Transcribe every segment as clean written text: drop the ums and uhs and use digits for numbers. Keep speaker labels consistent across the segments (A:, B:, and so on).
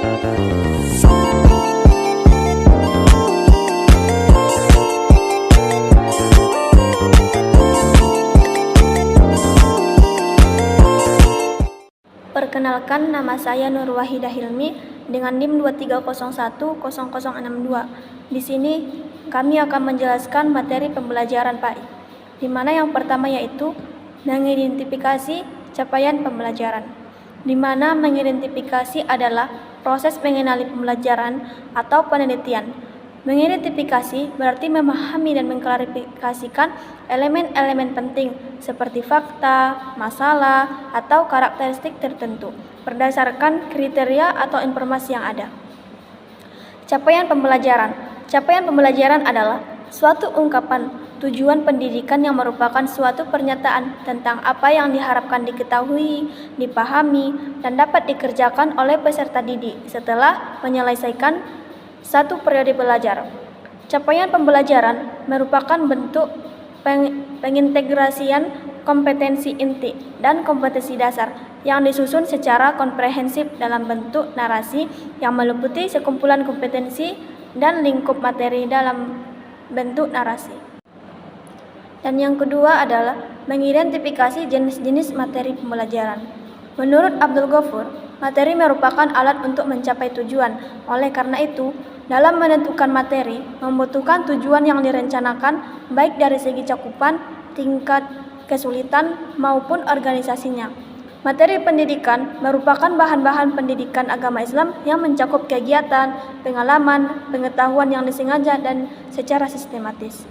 A: Perkenalkan, nama saya Nur Wahidah Hilmi dengan NIM 23010062. Di sini kami akan menjelaskan materi pembelajaran PAI, di mana yang pertama yaitu mengidentifikasi capaian pembelajaran, di mana mengidentifikasi adalah proses mengenali pembelajaran atau penelitian. Mengidentifikasi berarti memahami dan mengklarifikasikan elemen-elemen penting seperti fakta, masalah, atau karakteristik tertentu berdasarkan kriteria atau informasi yang ada. Capaian pembelajaran. Capaian pembelajaran adalah suatu ungkapan tujuan pendidikan yang merupakan suatu pernyataan tentang apa yang diharapkan diketahui, dipahami, dan dapat dikerjakan oleh peserta didik setelah menyelesaikan satu periode belajar. Capaian pembelajaran merupakan bentuk pengintegrasian kompetensi inti dan kompetensi dasar yang disusun secara komprehensif dalam bentuk narasi yang meliputi sekumpulan kompetensi dan lingkup materi dalam bentuk narasi. Dan yang kedua adalah mengidentifikasi jenis-jenis materi pembelajaran. Menurut Abdul Ghafur, materi merupakan alat untuk mencapai tujuan. Oleh karena itu, dalam menentukan materi, membutuhkan tujuan yang direncanakan baik dari segi cakupan, tingkat kesulitan, maupun organisasinya. Materi pendidikan merupakan bahan-bahan pendidikan agama Islam yang mencakup kegiatan, pengalaman, pengetahuan yang disengaja dan secara sistematis.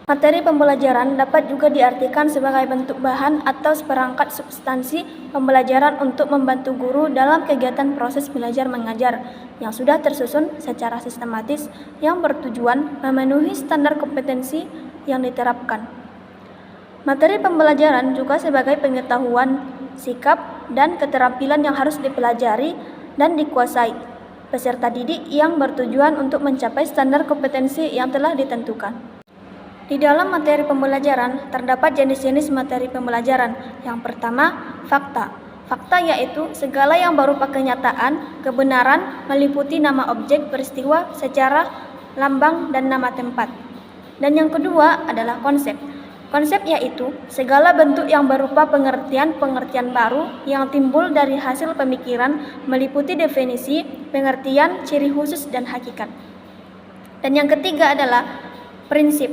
A: Materi pembelajaran dapat juga diartikan sebagai bentuk bahan atau seperangkat substansi pembelajaran untuk membantu guru dalam kegiatan proses belajar mengajar yang sudah tersusun secara sistematis yang bertujuan memenuhi standar kompetensi yang diterapkan. Materi pembelajaran juga sebagai pengetahuan, sikap, dan keterampilan yang harus dipelajari dan dikuasai peserta didik yang bertujuan untuk mencapai standar kompetensi yang telah ditentukan. Di dalam materi pembelajaran terdapat jenis-jenis materi pembelajaran. Yang pertama, fakta. Fakta yaitu segala yang berupa kenyataan, kebenaran, meliputi nama objek peristiwa secara lambang dan nama tempat. Dan yang kedua adalah konsep. Konsep yaitu segala bentuk yang berupa pengertian-pengertian baru yang timbul dari hasil pemikiran, meliputi definisi, pengertian, ciri khusus, dan hakikat. Dan yang ketiga adalah prinsip.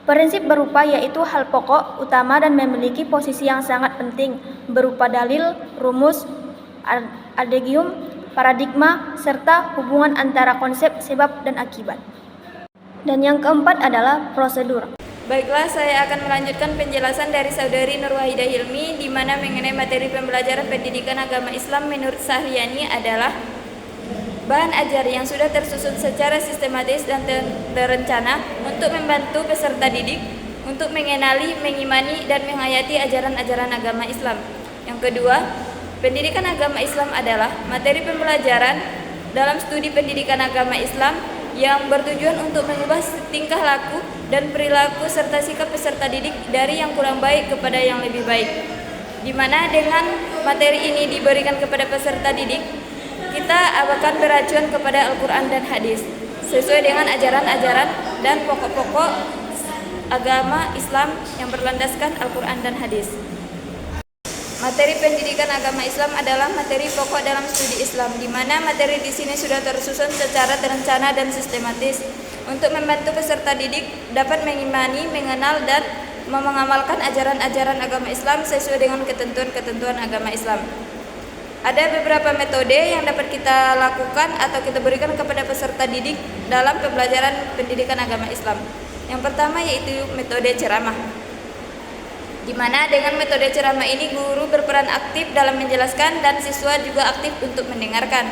A: Prinsip berupa yaitu hal pokok, utama, dan memiliki posisi yang sangat penting berupa dalil, rumus, adagium, paradigma, serta hubungan antara konsep, sebab, dan akibat. Dan yang keempat adalah prosedur.
B: Baiklah, saya akan melanjutkan penjelasan dari Saudari Nur Wahidah Hilmi di mana mengenai materi pembelajaran pendidikan agama Islam menurut Sahriani adalah bahan ajar yang sudah tersusun secara sistematis dan terencana untuk membantu peserta didik untuk mengenali, mengimani, dan menghayati ajaran-ajaran agama Islam. Yang kedua, pendidikan agama Islam adalah materi pembelajaran dalam studi pendidikan agama Islam yang bertujuan untuk mengubah tingkah laku dan perilaku serta sikap peserta didik dari yang kurang baik kepada yang lebih baik. Di mana dengan materi ini diberikan kepada peserta didik, kita akan beracuan kepada Al-Quran dan hadis sesuai dengan ajaran-ajaran dan pokok-pokok agama Islam yang berlandaskan Al-Quran dan hadis. Materi pendidikan agama Islam adalah materi pokok dalam studi Islam, di mana materi di sini sudah tersusun secara terencana dan sistematis untuk membantu peserta didik dapat mengimani, mengenal, dan mengamalkan ajaran-ajaran agama Islam sesuai dengan ketentuan-ketentuan agama Islam. Ada beberapa metode yang dapat kita lakukan atau kita berikan kepada peserta didik dalam pembelajaran pendidikan agama Islam. Yang pertama yaitu metode ceramah, di mana dengan metode ceramah ini guru berperan aktif dalam menjelaskan dan siswa juga aktif untuk mendengarkan.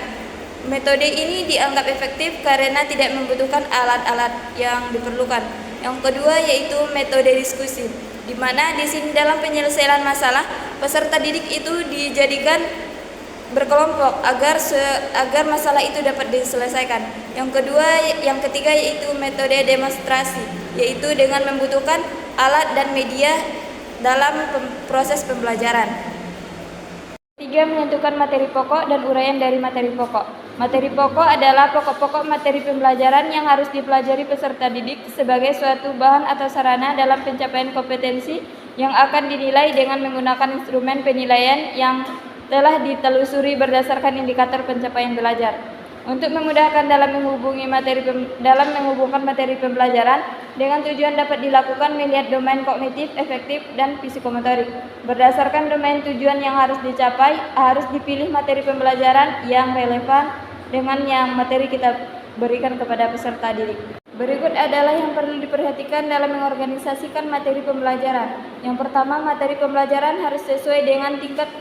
B: Metode ini dianggap efektif karena tidak membutuhkan alat-alat yang diperlukan. Yang kedua yaitu metode diskusi, di mana di sini dalam penyelesaian masalah peserta didik itu dijadikan berkelompok agar masalah itu dapat diselesaikan. Yang ketiga yaitu metode demonstrasi, yaitu dengan membutuhkan alat dan media dalam proses pembelajaran. 3. Menentukan materi pokok dan uraian dari materi pokok. Materi pokok adalah pokok-pokok materi pembelajaran yang harus dipelajari peserta didik sebagai suatu bahan atau sarana dalam pencapaian kompetensi yang akan dinilai dengan menggunakan instrumen penilaian yang telah ditelusuri berdasarkan indikator pencapaian belajar. Untuk memudahkan dalam menghubungkan materi pembelajaran dengan tujuan dapat dilakukan melihat domain kognitif, efektif, dan psikomotorik. Berdasarkan domain tujuan yang harus dicapai, harus dipilih materi pembelajaran yang relevan dengan yang materi kita berikan kepada peserta didik. Berikut adalah yang perlu diperhatikan dalam mengorganisasikan materi pembelajaran. Yang pertama, materi pembelajaran harus sesuai dengan tingkat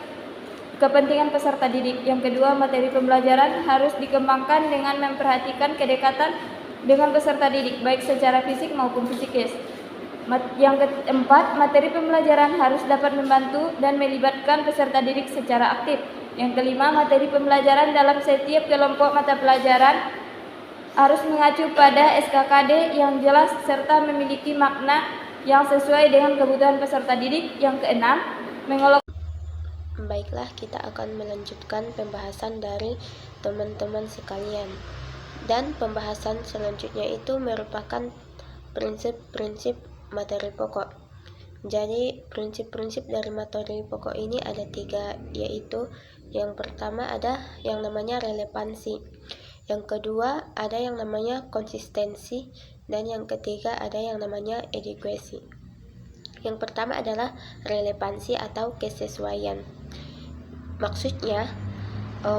B: kepentingan peserta didik. Yang kedua, materi pembelajaran harus dikembangkan dengan memperhatikan kedekatan dengan peserta didik, baik secara fisik maupun psikis. Yang keempat, materi pembelajaran harus dapat membantu dan melibatkan peserta didik secara aktif. Yang kelima, materi pembelajaran dalam setiap kelompok mata pelajaran harus mengacu pada SKKD yang jelas serta memiliki makna yang sesuai dengan kebutuhan peserta didik. Yang keenam,
C: Baiklah, kita akan melanjutkan pembahasan dari teman-teman sekalian. Dan pembahasan selanjutnya itu merupakan prinsip-prinsip materi pokok. Jadi, prinsip-prinsip dari materi pokok ini ada 3, yaitu yang pertama ada yang namanya relevansi. Yang kedua ada yang namanya konsistensi. Dan yang ketiga ada yang namanya adequacy. Yang pertama adalah relevansi atau kesesuaian. Maksudnya,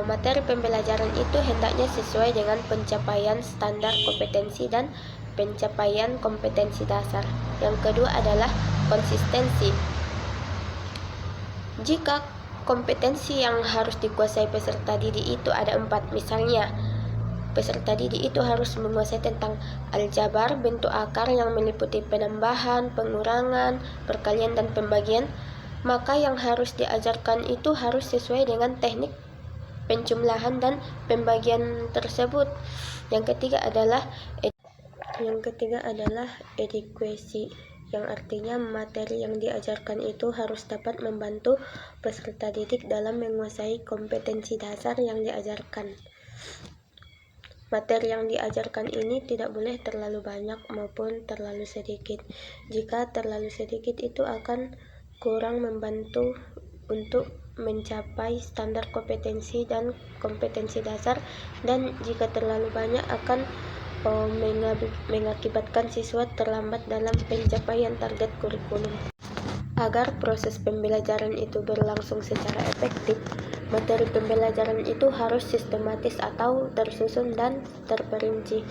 C: materi pembelajaran itu hendaknya sesuai dengan pencapaian standar kompetensi dan pencapaian kompetensi dasar. Yang kedua adalah konsistensi. Jika kompetensi yang harus dikuasai peserta didik itu ada 4, misalnya peserta didik itu harus menguasai tentang aljabar, bentuk akar yang meliputi penambahan, pengurangan, perkalian, dan pembagian, maka yang harus diajarkan itu harus sesuai dengan teknik penjumlahan dan pembagian tersebut. Yang ketiga adalah adequacy, yang artinya materi yang diajarkan itu harus dapat membantu peserta didik dalam menguasai kompetensi dasar yang diajarkan. Materi yang diajarkan ini tidak boleh terlalu banyak maupun terlalu sedikit. Jika terlalu sedikit itu akan kurang membantu untuk mencapai standar kompetensi dan kompetensi dasar, dan jika terlalu banyak akan mengakibatkan siswa terlambat dalam pencapaian target kurikulum. Agar proses pembelajaran itu berlangsung secara efektif, materi pembelajaran itu harus sistematis atau tersusun dan terperinci.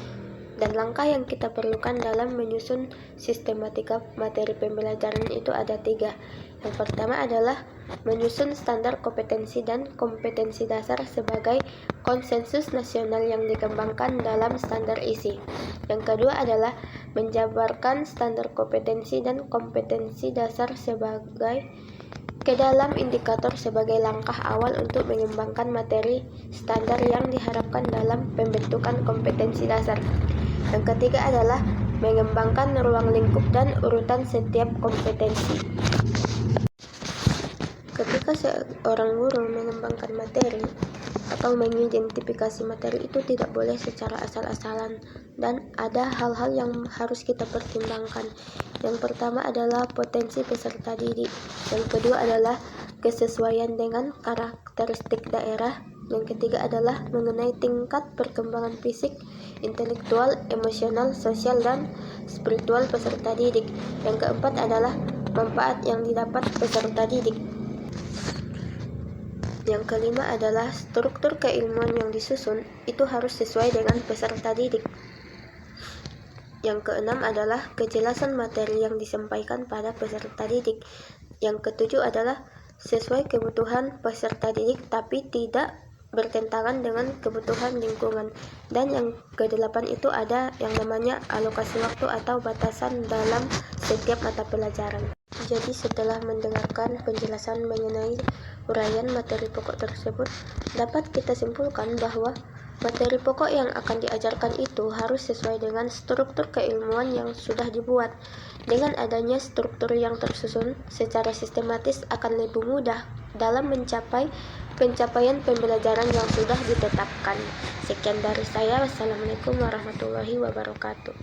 C: Dan langkah yang kita perlukan dalam menyusun sistematika materi pembelajaran itu ada 3. Yang pertama adalah menyusun standar kompetensi dan kompetensi dasar sebagai konsensus nasional yang dikembangkan dalam standar isi. Yang kedua adalah menjabarkan standar kompetensi dan kompetensi dasar sebagai ke dalam indikator sebagai langkah awal untuk mengembangkan materi standar yang diharapkan dalam pembentukan kompetensi dasar. Yang ketiga adalah mengembangkan ruang lingkup dan urutan setiap kompetensi. Ketika seorang guru mengembangkan materi atau mengidentifikasi materi itu tidak boleh secara asal-asalan, dan ada hal-hal yang harus kita pertimbangkan. Yang pertama adalah potensi peserta didik. Yang kedua adalah kesesuaian dengan karakteristik daerah. Yang ketiga adalah mengenai tingkat perkembangan fisik, intelektual, emosional, sosial, dan spiritual peserta didik. Yang keempat adalah manfaat yang didapat peserta didik. Yang kelima adalah struktur keilmuan yang disusun itu harus sesuai dengan peserta didik. Yang keenam adalah kejelasan materi yang disampaikan pada peserta didik. Yang ketujuh adalah sesuai kebutuhan peserta didik tapi tidak bertentangan dengan kebutuhan lingkungan. Dan yang kedelapan itu ada yang namanya alokasi waktu atau batasan dalam setiap mata pelajaran. Jadi setelah mendengarkan penjelasan mengenai uraian materi pokok tersebut, dapat kita simpulkan bahwa materi pokok yang akan diajarkan itu harus sesuai dengan struktur keilmuan yang sudah dibuat. Dengan adanya struktur yang tersusun secara sistematis akan lebih mudah dalam mencapai pencapaian pembelajaran yang sudah ditetapkan. Sekian dari saya. Wassalamualaikum warahmatullahi wabarakatuh.